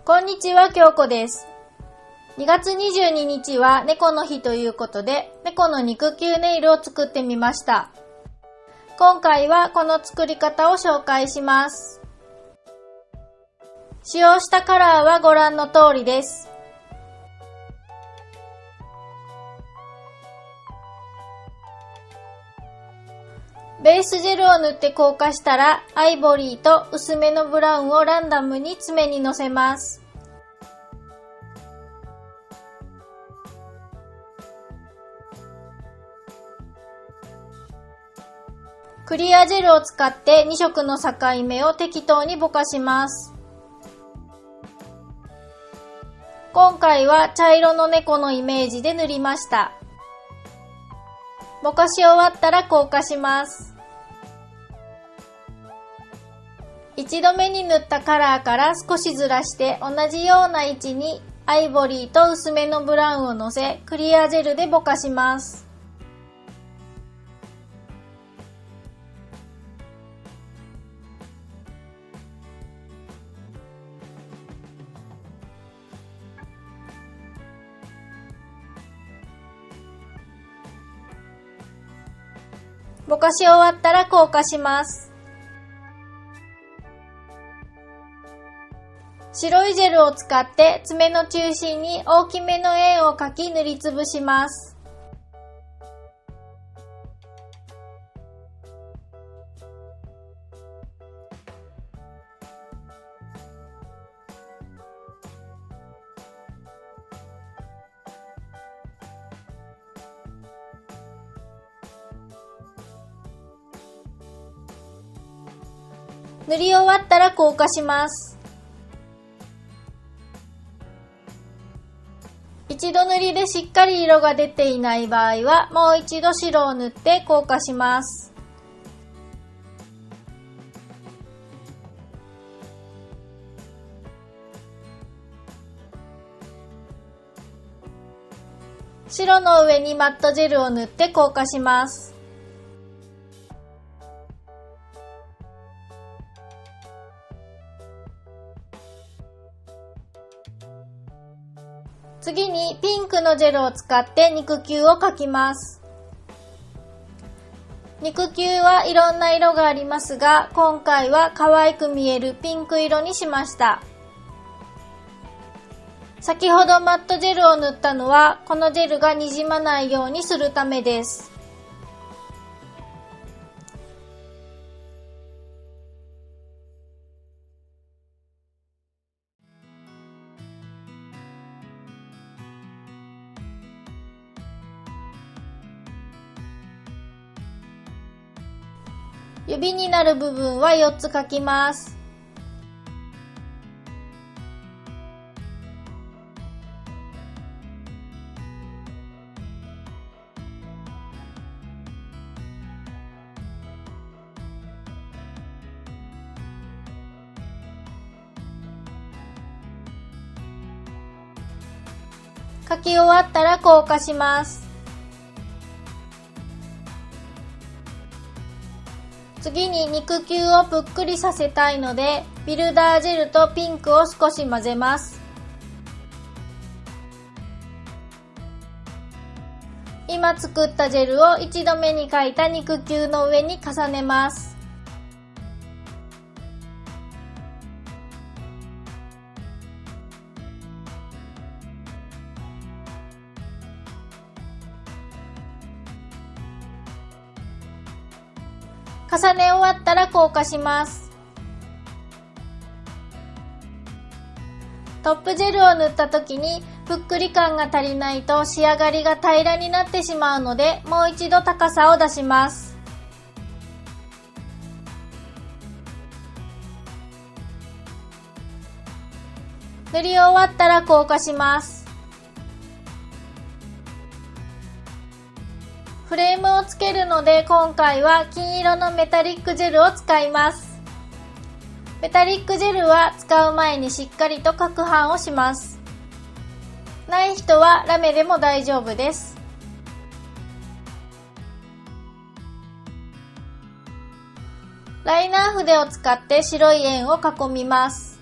こんにちは、京子です。2月22日は猫の日ということで、猫の肉球ネイルを作ってみました。今回はこの作り方を紹介します。使用したカラーはご覧の通りです。ベースジェルを塗って硬化したら、アイボリーと薄めのブラウンをランダムに爪にのせます。クリアジェルを使って2色の境目を適当にぼかします。今回は茶色の猫のイメージで塗りました。ぼかし終わったら硬化します。一度目に塗ったカラーから少しずらして同じような位置にアイボリーと薄めのブラウンをのせ、クリアジェルでぼかします。ぼかし終わったら硬化します。白いジェルを使って爪の中心に大きめの円を描き塗りつぶします。塗り終わったら硬化します。一度塗りでしっかり色が出ていない場合は、もう一度白を塗って硬化します。白の上にマットジェルを塗って硬化します。次にピンクのジェルを使って肉球を描きます。肉球はいろんな色がありますが、今回は可愛く見えるピンク色にしました。先ほどマットジェルを塗ったのは、このジェルがにじまないようにするためです。指になる部分は4つ描きます。描き終わったら硬化します。次に肉球をぷっくりさせたいので、ビルダージェルとピンクを少し混ぜます。今作ったジェルを一度目に描いた肉球の上に重ねます。重ね終わったら硬化します。トップジェルを塗った時にぷっくり感が足りないと仕上がりが平らになってしまうので、もう一度高さを出します。塗り終わったら硬化します。フレームをつけるので、今回は金色のメタリックジェルを使います。メタリックジェルは使う前にしっかりと攪拌をします。ない人はラメでも大丈夫です。ライナー筆を使って白い円を囲みます。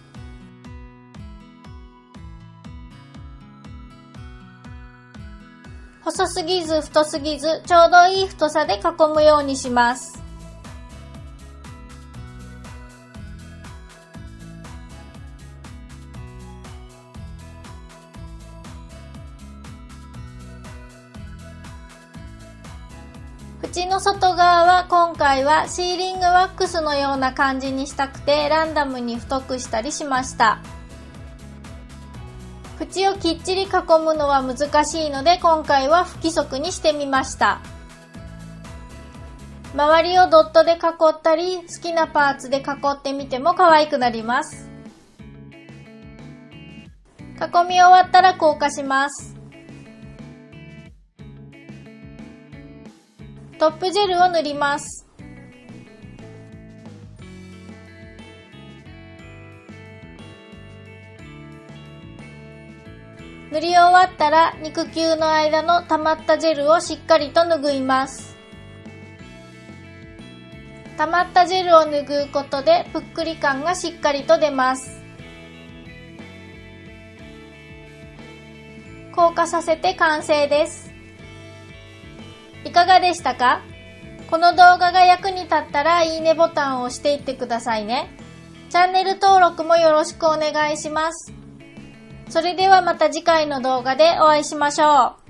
細すぎず太すぎずちょうどいい太さで囲むようにします。縁の外側は今回はシーリングワックスのような感じにしたくてランダムに太くしたりしました。縁をきっちり囲むのは難しいので今回は不規則にしてみました。周りをドットで囲ったり好きなパーツで囲ってみても可愛くなります。囲み終わったら硬化します。トップジェルを塗ります。塗り終わったら肉球の間の溜まったジェルをしっかりと拭います。溜まったジェルを拭うことでぷっくり感がしっかりと出ます。硬化させて完成です。いかがでしたか？この動画が役に立ったらいいねボタンを押していってくださいね。チャンネル登録もよろしくお願いします。それではまた次回の動画でお会いしましょう。